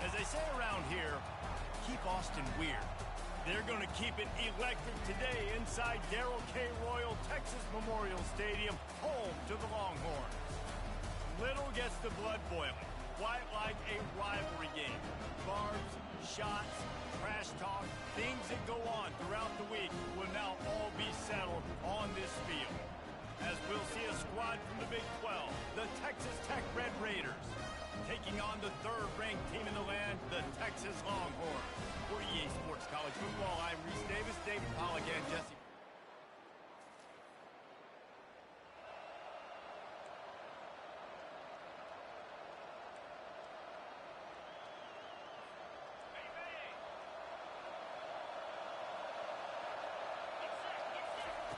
As they say around here, keep Austin weird. They're going to keep it electric today inside Darrell K. Royal Texas Memorial Stadium, home to the Longhorns. Little gets the blood boiling, quite like a rivalry game. Barbs, shots, trash talk, things that go on throughout the week will now all be settled on this field. As we'll see a squad from the Big 12, the Texas Tech Red Raiders, taking on the third-ranked team in the land, the Texas Longhorns. For EA Sports College Football, I'm Reese Davis. David Powell again, Jesse.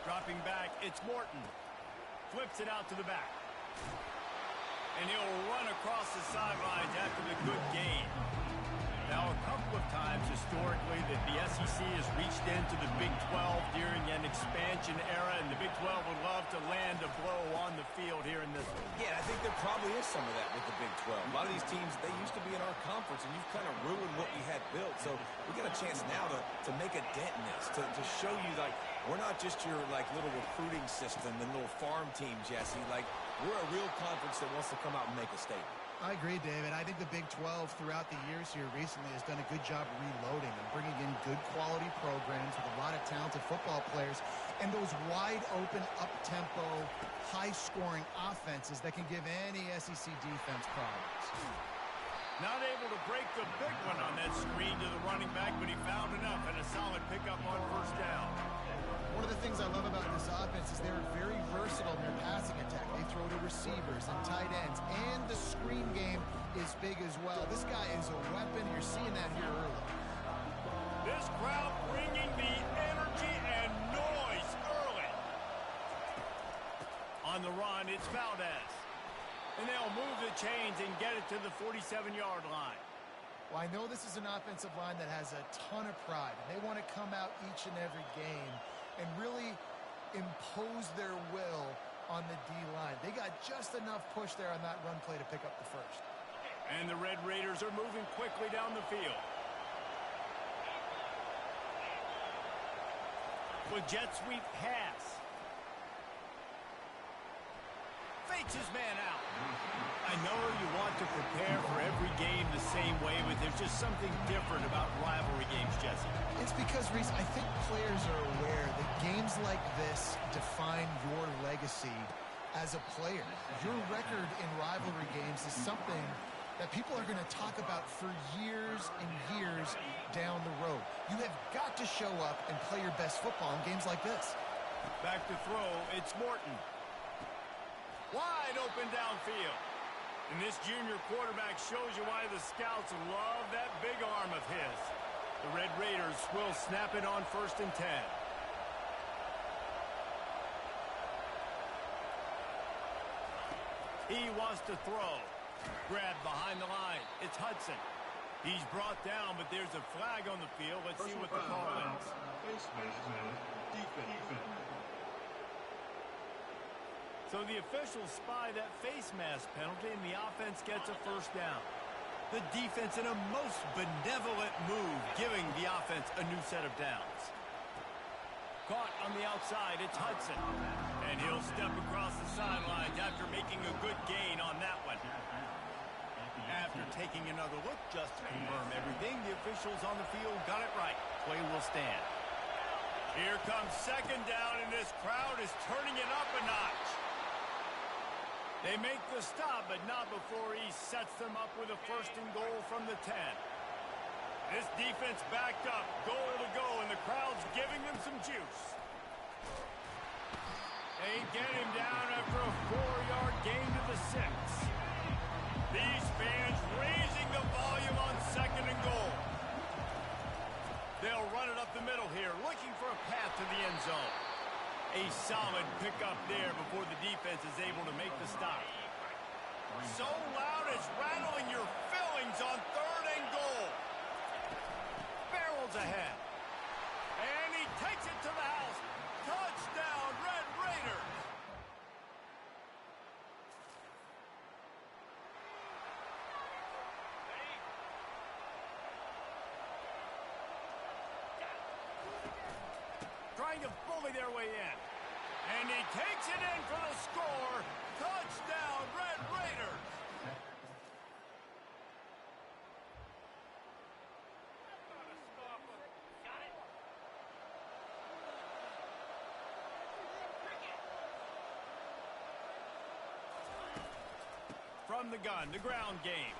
Dropping back, it's Morton. Flips it out to the back. And he'll run across the sidelines after the good gain. Now, a couple of times historically that the SEC has reached into the Big 12 during an expansion era, and the Big 12 would love to land a blow on the field here in this one. Yeah, I think there probably is some of that with the Big 12. A lot of these teams, they used to be in our conference, and you've kind of ruined what we had built. So we got a chance now to make a dent in this, to show you, like, we're not just your, like, little recruiting system and little farm team, Jesse. Like, we're a real conference that wants to come out and make a statement. I agree, David. I think the Big 12 throughout the years here recently has done a good job reloading and bringing in good quality programs with a lot of talented football players and those wide-open, up-tempo, high-scoring offenses that can give any SEC defense problems. Not able to break the big one on that screen to the running back, but he found enough and a solid pickup on first down. One of the things I love about this offense is they're very versatile in their passing attack. They throw to receivers and tight ends, and the screen game is big as well. This guy is a weapon. You're seeing that here early. This crowd bringing the energy and noise early. On the run, it's Valdez. And they'll move the chains and get it to the 47-yard line. Well, I know this is an offensive line that has a ton of pride. They want to come out each and every game and really impose their will on the D-line. They got just enough push there on that run play to pick up the first. And the Red Raiders are moving quickly down the field. With jet sweep pass. Fakes his man out. I know you want to prepare for every game the same way, but there's just something different about rivalry games, Jesse. It's because, Reese, I think players are aware that games like this define your legacy as a player. Your record in rivalry games is something that people are going to talk about for years and years down the road. You have got to show up and play your best football in games like this. Back to throw, it's Morton. Wide open downfield. And this junior quarterback shows you why the scouts love that big arm of his. The Red Raiders will snap it on 1st and 10. He wants to throw. Grab behind the line. It's Hudson. He's brought down, but there's a flag on the field. Let's see what the call is. So the officials spy that face mask penalty, and the offense gets a first down. The defense in a most benevolent move, giving the offense a new set of downs. Caught on the outside, it's Hudson. And he'll step across the sidelines after making a good gain on that one. After taking another look just to confirm everything, the officials on the field got it right. Play will stand. Here comes 2nd down, and this crowd is turning it up a notch. They make the stop, but not before he sets them up with a 1st and goal from the 10. This defense backed up, goal to go, and the crowd's giving them some juice. They get him down after a 4-yard gain to the 6. These fans raising the volume on 2nd and goal. They'll run it up the middle here, looking for a path to the end zone. A solid pickup there before the defense is able to make the stop. So loud it's rattling your fillings on 3rd and goal. Barrels ahead. And he takes it to the house. Touchdown, Red Raiders. trying to bully their way in. And he takes it in for the score. Touchdown, Red Raiders. From the gun, the ground game.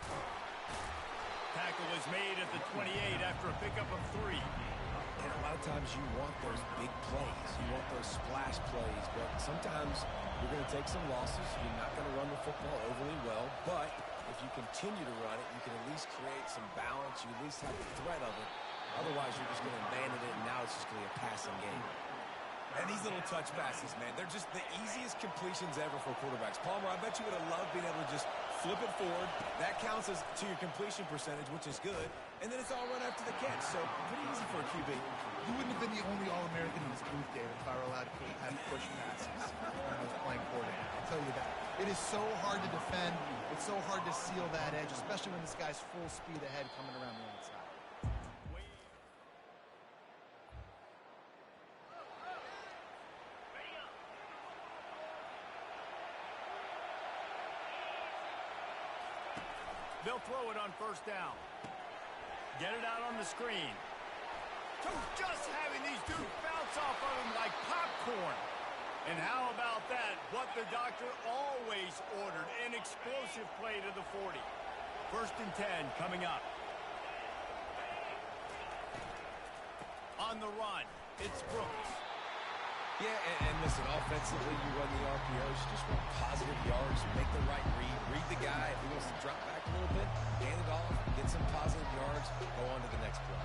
Tackle is made at the 28 after a pickup of 3. And a lot of times you want those big plays. You want those splash plays. But sometimes you're going to take some losses. You're not going to run the football overly well. But if you continue to run it, you can at least create some balance. You at least have the threat of it. Otherwise, you're just going to abandon it, and now it's just going to be a passing game. And these little touch passes, man, they're just the easiest completions ever for quarterbacks. Palmer, I bet you would have loved being able to just flip it forward. That counts as to your completion percentage, which is good. And then it's all run after the catch. So pretty easy for a QB. You wouldn't have been the only All-American in this booth, David, if I were allowed to have push passes when I was playing quarterback. I'll tell you that. It is so hard to defend. It's so hard to seal that edge, especially when this guy's full speed ahead coming around the outside. They'll throw it on first down. Get it out on the screen. Just having these dudes bounce off of him like popcorn. And how about that? What the doctor always ordered, an explosive play to the 40. First and 10 coming up. On the run, it's Brooks. Yeah, and listen, offensively, you run the RPOs, just want positive yards, make the right read the guy. If he wants to drop back a little bit, hand it off, get some positive yards, go on to the next play.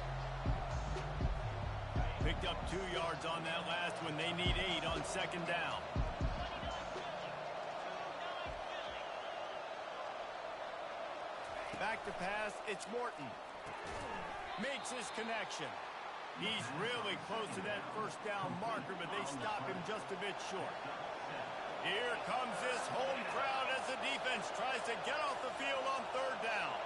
Picked up 2 yards on that last one. They need 8 on second down. Back to pass, it's Morton. Makes his connection. He's really close to that first down marker, but they stop him just a bit short. Here comes this home crowd as the defense tries to get off the field on third down.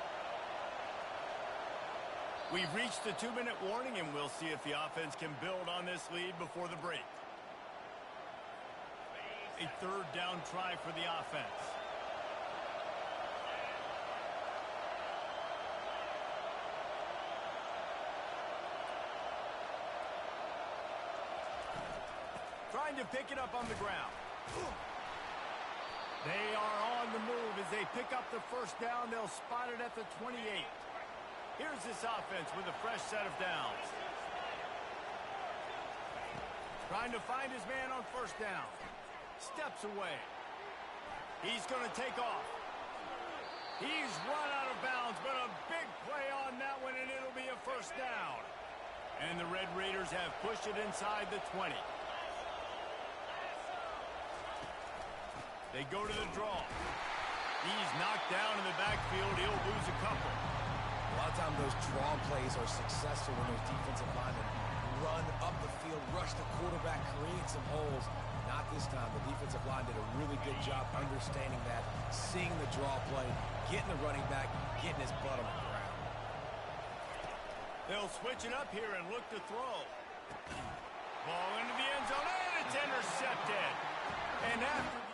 We've reached the 2-minute warning, and we'll see if the offense can build on this lead before the break. A third down try for the offense. Trying to pick it up on the ground. They are on the move as they pick up the first down. They'll spot it at the 28. Here's this offense with a fresh set of downs. Trying to find his man on first down. Steps away. He's going to take off. He's run out of bounds, but a big play on that one, and it'll be a first down. And the Red Raiders have pushed it inside the 20. They go to the draw. He's knocked down in the backfield. He'll lose a couple. A lot of times those draw plays are successful when those defensive linemen run up the field, rush the quarterback, create some holes. Not this time. The defensive line did a really good job understanding that, seeing the draw play, getting the running back, getting his butt on the ground. They'll switch it up here and look to throw. Ball into the end zone, and it's intercepted. And after the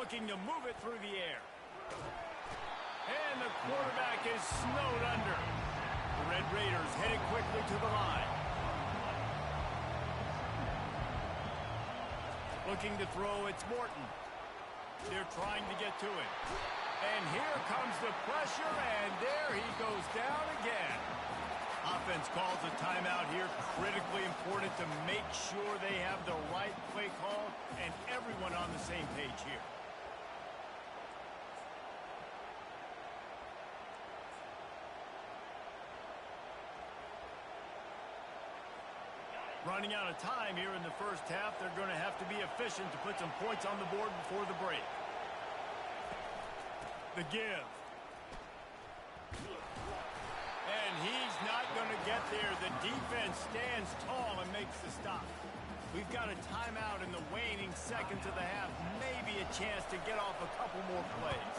looking to move it through the air. And the quarterback is snowed under. The Red Raiders headed quickly to the line. Looking to throw, it's Morton. They're trying to get to it. And here comes the pressure, and there he goes down again. Offense calls a timeout here. Critically important to make sure they have the right play call and everyone on the same page here. Running out of time here in the first half. They're going to have to be efficient to put some points on the board before the break. The give. And he's not going to get there. The defense stands tall and makes the stop. We've got a timeout in the waning seconds of the half. Maybe a chance to get off a couple more plays.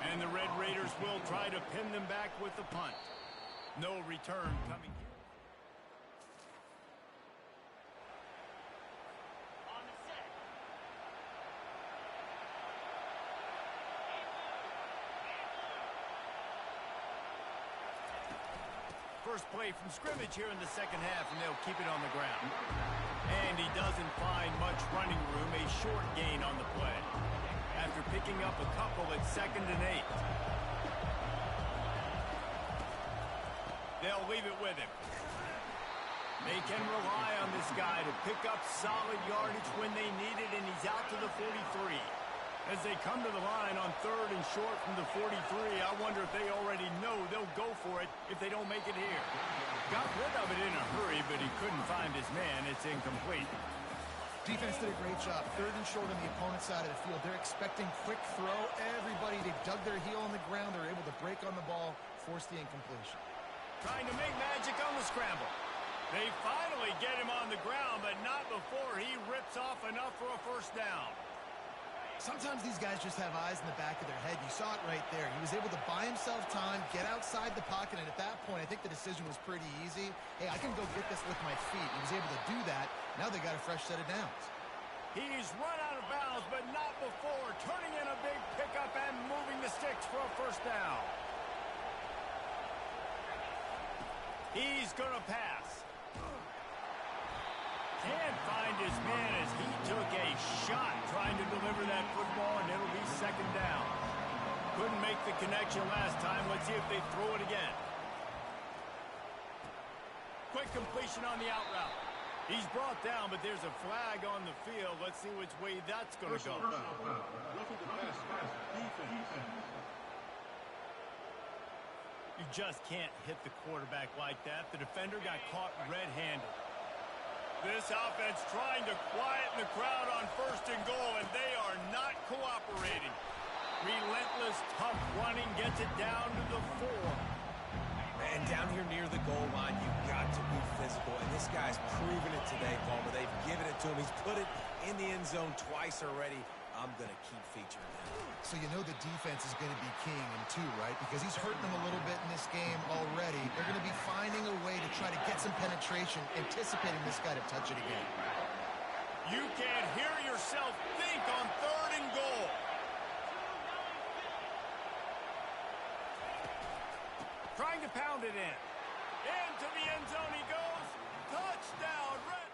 And the Red Raiders will try to pin them back with the punt. No return coming here. First play from scrimmage here in the second half, and they'll keep it on the ground. And he doesn't find much running room, a short gain on the play. After picking up a couple at 2nd and 8. They'll leave it with him. They can rely on this guy to pick up solid yardage when they need it, and he's out to the 43. As they come to the line on 3rd and short from the 43, I wonder if they already know they'll go for it if they don't make it here. Got rid of it in a hurry, but he couldn't find his man. It's incomplete. Defense did a great job. 3rd and short on the opponent's side of the field. They're expecting quick throw. Everybody, they dug their heel on the ground. They're able to break on the ball, force the incompletion. Trying to make magic on the scramble. They finally get him on the ground, but not before he rips off enough for a first down. Sometimes these guys just have eyes in the back of their head. You saw it right there. He was able to buy himself time, get outside the pocket, and at that point, I think the decision was pretty easy. Hey, I can go get this with my feet. He was able to do that. Now they got a fresh set of downs. He's run out of bounds, but not before. Turning in a big pickup and moving the sticks for a first down. He's going to pass. Can't find his man as he took a shot trying to deliver that football, and it'll be 2nd down. Couldn't make the connection last time. Let's see if they throw it again. Quick completion on the out route. He's brought down, but there's a flag on the field. Let's see which way that's going to go. You just can't hit the quarterback like that. The defender got caught red-handed. This offense trying to quieten the crowd on 1st and goal, and they are not cooperating. Relentless, tough running gets it down to the 4. And down here near the goal line, you've got to be physical. And this guy's proven it today, Palmer. They've given it to him. He's put it in the end zone twice already. I'm going to keep featuring him. So you know the defense is going to be king in 2, right? Because he's hurting them a little bit in this game already. They're going to be finding a way to try to get some penetration, anticipating this guy to touch it again. You can't hear yourself think on 3rd and goal. Trying to pound it in. Into the end zone he goes. Touchdown, Red.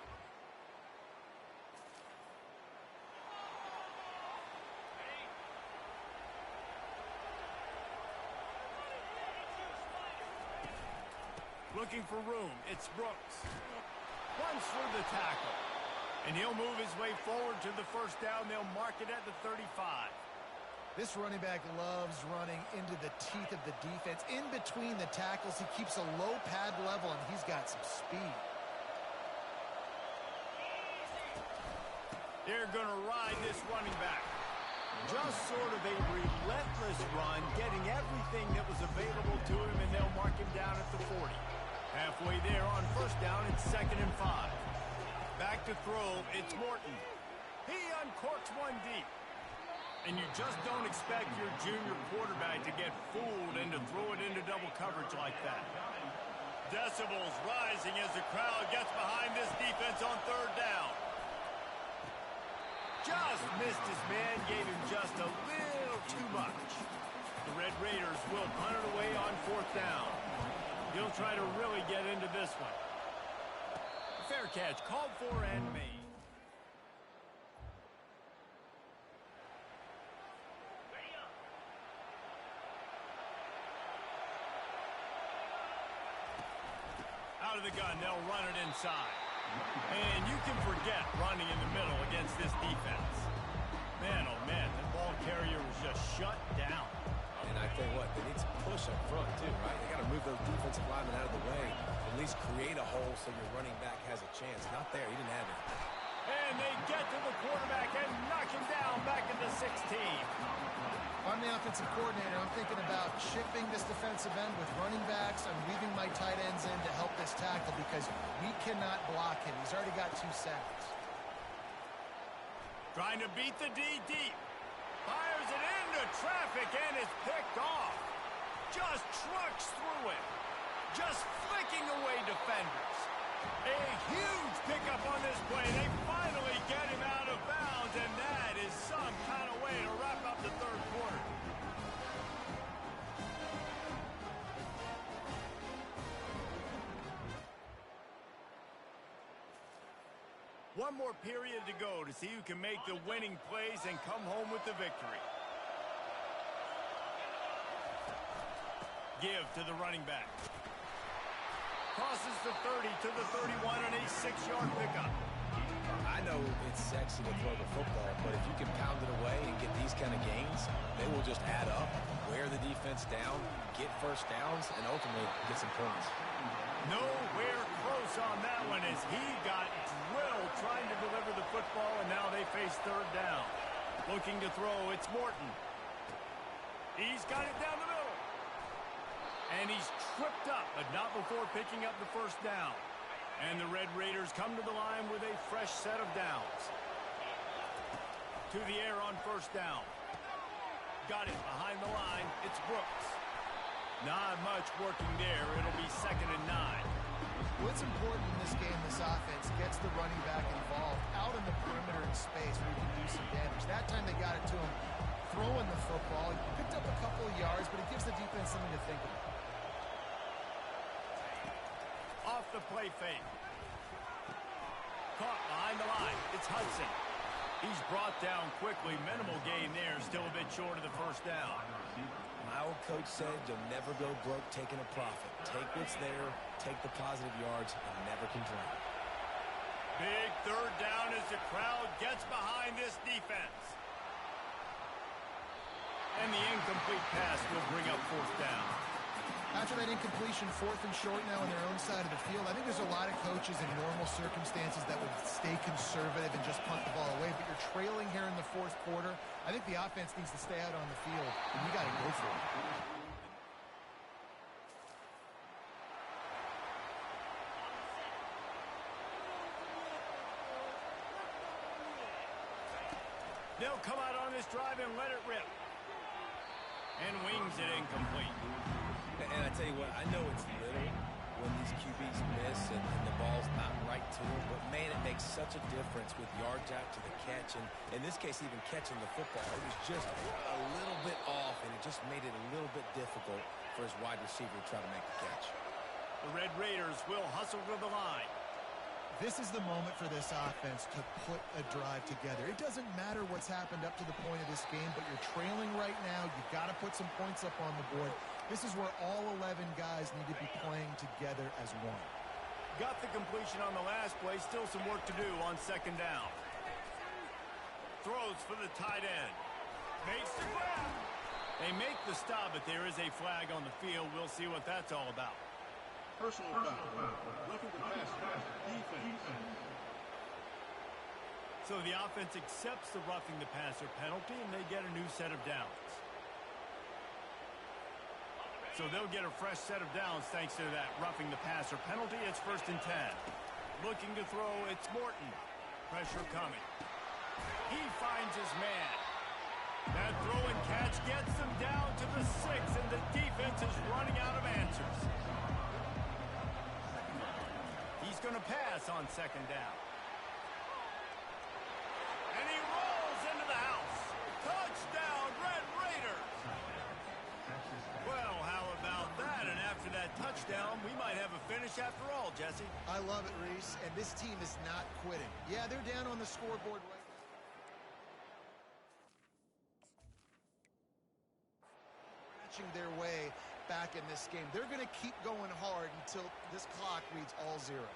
Looking for room. It's Brooks. Runs for the tackle. And he'll move his way forward to the first down. They'll mark it at the 35. This running back loves running into the teeth of the defense. In between the tackles, he keeps a low pad level, and he's got some speed. They're going to ride this running back. Just sort of a relentless run, getting everything that was available to him, and they'll mark him down at the 40. Halfway there on first down, it's 2nd and 5. Back to throw, it's Morton. He uncorks one deep. And you just don't expect your junior quarterback to get fooled and to throw it into double coverage like that. Decibels rising as the crowd gets behind this defense on 3rd down. Just missed his man, gave him just a little too much. The Red Raiders will punt it away on 4th down. He'll try to really get into this one. Fair catch, called for and made. Out of the gun, they'll run it inside. And you can forget running in the middle against this defense. Man, oh man, that ball carrier was just shut down. And I tell you what, they need some push up front too, right? They got to move those defensive linemen out of the way. At least create a hole so your running back has a chance. Not there, he didn't have it. And they get to the quarterback and knock him down back at the 16. I'm the offensive coordinator. I'm thinking about shifting this defensive end with running backs. I'm leaving my tight ends in to help this tackle because we cannot block him. He's already got 2 sacks. Trying to beat the D deep. Fires it into traffic and is picked off. Just trucks through it. Just flicking away defenders. A huge pickup on this play. They finally get him out of bounds, and that is some kind of way to wrap up the third quarter. One more period to go to see who can make the winning plays and come home with the victory. Give to the running back. Crosses the 30 to the 31 on a 6-yard pickup. I know it's sexy to throw the football, but if you can pound it away and get these kind of gains, they will just add up, wear the defense down, get first downs, and ultimately get some points. Nowhere close on that one as he got drilled trying to deliver the football, and now they face third down. Looking to throw, it's Morton. He's got it down the middle. And he's tripped up, but not before picking up the first down. And the Red Raiders come to the line with a fresh set of downs. To the air on first down. Got it behind the line. It's Brooks. Not much working there. It'll be 2nd and 9. What's important in this game, this offense gets the running back involved out in the perimeter in space where he can do some damage. That time they got it to him throwing the football. He picked up a couple of yards, but it gives the defense something to think about. Off the play fake. Caught behind the line. It's Hudson. He's brought down quickly. Minimal gain there. Still a bit short of the first down. My old coach said you'll never go broke taking a profit. Take what's there, take the positive yards, and never complain. Big third down as the crowd gets behind this defense. And the incomplete pass will bring up fourth down. After that incompletion, 4th and short now on their own side of the field, I think there's a lot of coaches in normal circumstances that would stay conservative and just punt the ball away, but you're trailing here in the 4th quarter. I think the offense needs to stay out on the field, and you got to go for it. They'll come out on this drive and let it rip. And wings it incomplete. And I tell you what, I know it's little when these QBs miss and the ball's not right to them, but man, it makes such a difference with yards out to the catch, and in this case, even catching the football. It was just a little bit off, and it just made it a little bit difficult for his wide receiver to try to make the catch. The Red Raiders will hustle to the line. This is the moment for this offense to put a drive together. It doesn't matter what's happened up to the point of this game, but you're trailing right now. You've got to put some points up on the board. This is where all 11 guys need to be playing together as one. Got the completion on the last play. Still some work to do on 2nd down. Throws for the tight end. Makes the grab. They make the stop, but there is a flag on the field. We'll see what that's all about. Personal foul. Roughing the passer. Defense. So the offense accepts the roughing the passer penalty, and they get a new set of downs. So they'll get a fresh set of downs thanks to that roughing the passer penalty. It's 1st and 10. Looking to throw, it's Morton. Pressure coming. He finds his man. That throw and catch gets them down to the 6, and the defense is running out of answers. He's going to pass on 2nd down. And he rolls into the house. Touchdown, Red Raiders. Well, how about that? And after that touchdown, we might have a finish after all, Jesse. I love it, Reese, and this team is not quitting. Yeah, they're down on the scoreboard right now. Their way back in this game. They're going to keep going hard until this clock reads all zeros.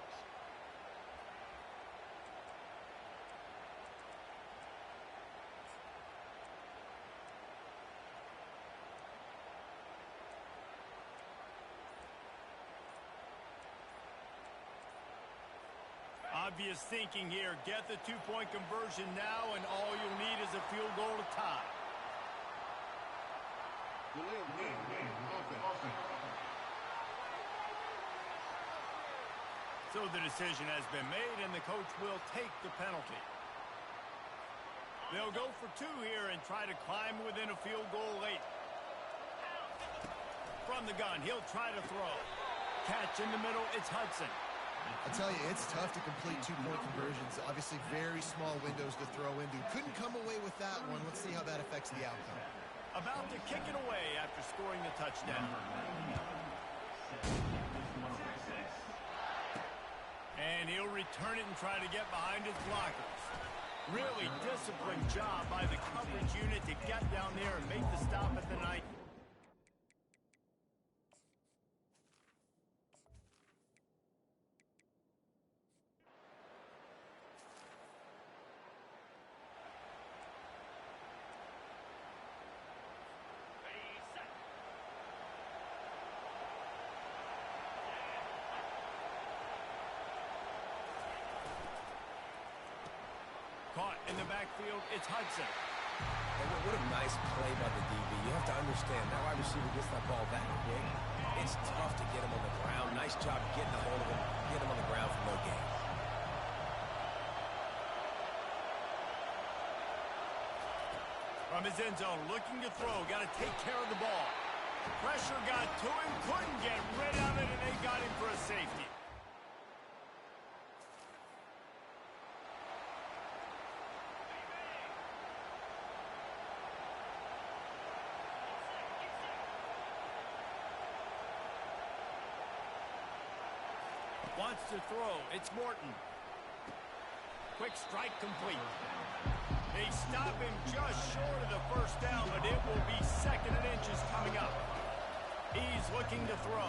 Obvious thinking here. Get the two-point conversion now, and all you'll need is a field goal to tie. Delay of game. Offense. So the decision has been made, and the coach will take the penalty. They'll go for two here and try to climb within a field goal late. From the gun, he'll try to throw. Catch in the middle, it's Hudson. I tell you, it's tough to complete two-point conversions. Obviously, very small windows to throw into. Couldn't come away with that one. Let's see how that affects the outcome. About to kick it away after scoring the touchdown. And he'll return it and try to get behind his blockers. Really disciplined job by the coverage unit to get down there and make the stop at the night. Caught in the backfield, it's Hudson. And what a nice play by the DB. You have to understand, that wide receiver gets that ball that quick. It's tough to get him on the ground. Nice job getting a hold of him, get him on the ground for no gain. From his end zone, looking to throw, got to take care of the ball. Pressure got to him, couldn't get rid of it, and they got him for a safety. Wants to throw. It's Morton. Quick strike complete. They stop him just short of the first down, but it will be 2nd and inches coming up. He's looking to throw.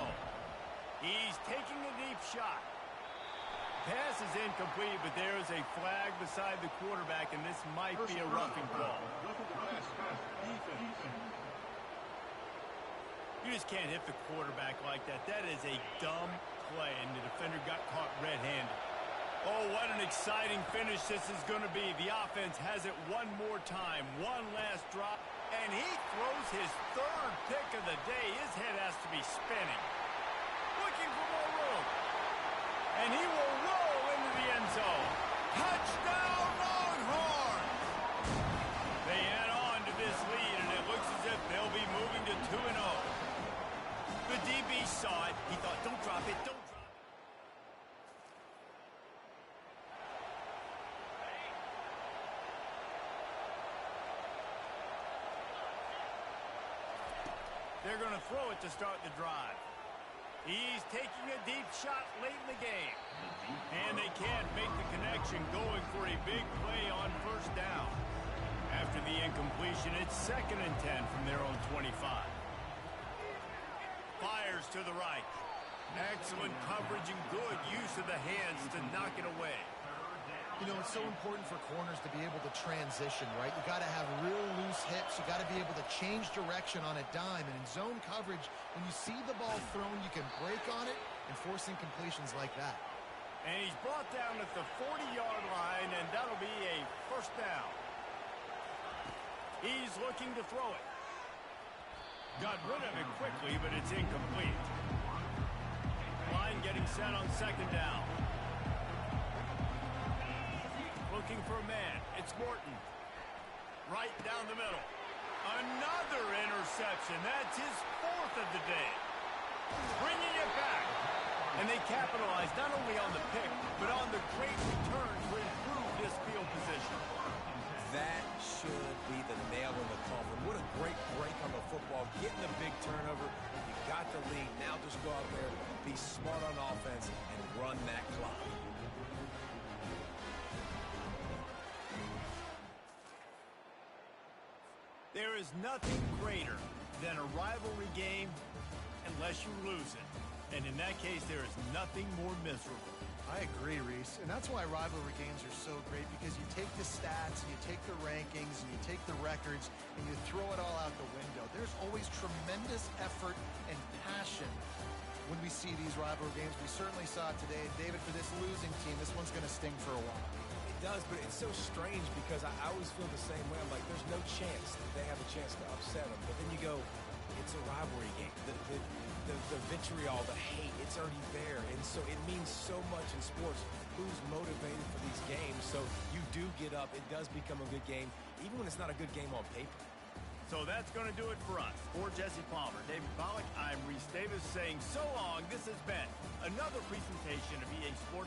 He's taking a deep shot. Pass is incomplete, but there is a flag beside the quarterback, and this might be a roughing call. You just can't hit the quarterback like that. That is a dumb play, and the defender got caught red-handed. Oh, what an exciting finish this is going to be. The offense has it one more time. One last drop, and he throws his 3rd pick of the day. His head has to be spinning. Looking for more room. And he will roll into the end zone. Touchdown, Longhorns! They add on to this lead, and it looks as if they'll be moving to 2-0. The DB saw it. He thought, don't drop it, don't drop it. They're going to throw it to start the drive. He's taking a deep shot late in the game. And they can't make the connection, going for a big play on 1st down. After the incompletion, it's 2nd and 10 from their own 25. Fires to the right. Excellent coverage and good use of the hands to knock it away. You know, it's so important for corners to be able to transition, right? You got to have real loose hips. You got to be able to change direction on a dime. And in zone coverage, when you see the ball thrown, you can break on it and force incompletions like that. And he's brought down at the 40-yard line, and that'll be a 1st down. He's looking to throw it. Got rid of it quickly, but it's incomplete. Line getting set on 2nd down. Looking for a man. It's Morton. Right down the middle. Another interception. That's his 4th of the day. Bringing it back. And they capitalize not only on the pick, but on the great return to improve this field position. That should be the nail in the coffin. What a great break on the football. Getting the big turnover. You got the lead. Now just go out there, be smart on offense, and run that clock. There is nothing greater than a rivalry game unless you lose it. And in that case, there is nothing more miserable. I agree, Reese. And that's why rivalry games are so great, because you take the stats, and you take the rankings, and you take the records, and you throw it all out the window. There's always tremendous effort and passion when we see these rivalry games. We certainly saw it today. David, for this losing team, this one's going to sting for a while. It does, but it's so strange because I always feel the same way. I'm like, there's no chance that they have a chance to upset them. But then you go, it's a rivalry game. The vitriol, the hate, it's already there. And so it means so much in sports. Who's motivated for these games? So you do get up. It does become a good game, even when it's not a good game on paper. So that's going to do it for us. For Jesse Palmer, David Pollack, I'm Reese Davis saying so long. This has been another presentation of EA Sports.